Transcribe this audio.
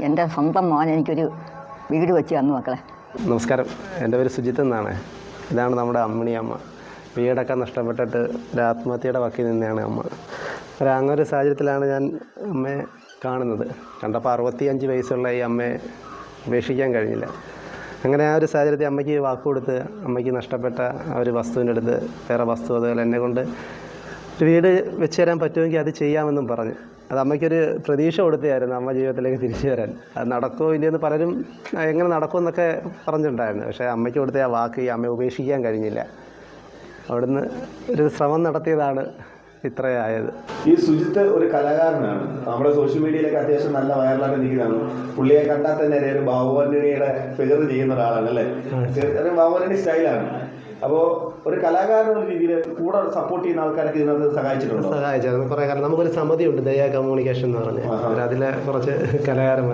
എൻ്റെ സ്വന്തം മോൻ എനിക്കൊരു വീട് വെച്ച് തന്നു മക്കളെ. നമസ്കാരം, എൻ്റെ പേര് സുജിത്ത് എന്നാണ്. ഇതാണ് നമ്മുടെ അമ്മിണിയമ്മ. വീടൊക്കെ നഷ്ടപ്പെട്ടിട്ട് ഒരു ആത്മഹത്യയുടെ വക്കിൽ നിന്നെയാണ് അമ്മ. അങ്ങനൊരു സാഹചര്യത്തിലാണ് ഞാൻ അമ്മയെ കാണുന്നത്. കണ്ടപ്പോൾ 65 വയസ്സുള്ള ഈ അമ്മയെ ഉപേക്ഷിക്കാൻ കഴിഞ്ഞില്ല. അങ്ങനെ ആ ഒരു സാഹചര്യത്തിൽ അമ്മയ്ക്ക് വാക്ക് കൊടുത്ത് അമ്മയ്ക്ക് നഷ്ടപ്പെട്ട ആ ഒരു വസ്തുവിൻ്റെ അടുത്ത് വേറെ വസ്തു അതുപോലെ എന്നെ കൊണ്ട് ഒരു വീട് വെച്ച് തരാൻ പറ്റുമെങ്കിൽ അത് ചെയ്യാമെന്നും പറഞ്ഞു. അത് അമ്മയ്ക്കൊരു പ്രതീക്ഷ കൊടുത്തായിരുന്നു അമ്മ ജീവിതത്തിലേക്ക് തിരിച്ചു വരാൻ. അത് നടക്കുമോ ഇല്ലയെന്ന് പലരും എങ്ങനെ നടക്കുമെന്നൊക്കെ പറഞ്ഞിട്ടുണ്ടായിരുന്നു. പക്ഷേ അമ്മയ്ക്ക് കൊടുത്ത ആ വാക്ക് ഈ അമ്മയെ ഉപേക്ഷിക്കാൻ കഴിഞ്ഞില്ല. അവിടുന്ന് ഒരു ശ്രമം നടത്തിയതാണ് ഇത്രയായത്. ഈ സുജിത്ത് ഒരു കലാകാരനാണ്. നമ്മുടെ സോഷ്യൽ മീഡിയയിലൊക്കെ അത്യാവശ്യം നല്ല വൈറലായിട്ട് നിൽക്കുന്നതാണ്. പുള്ളിയെ കണ്ടാൽ തന്നെ ഒരു ബാഹുബലിയുടെ ഫിഗർ ചെയ്യുന്ന ഒരാളാണ് അല്ലേ? ഒരു ബാഹുബലി സ്റ്റൈലാണ്. അപ്പോൾ ഒരു കലാകാരൻ എന്ന രീതിയിൽ കൂടെ സപ്പോർട്ട് ചെയ്യുന്ന ആൾക്കാരൊക്കെ ഇതിനകത്ത് സഹായിച്ചിട്ടുണ്ടോ? സഹായിച്ചായിരുന്നു കുറേ കാലം. നമുക്കൊരു സമിതിയുണ്ട്, ദയ കമ്മ്യൂണിക്കേഷൻ എന്ന് പറഞ്ഞ്. അതിലെ കുറച്ച് കലാകാരന്മാർ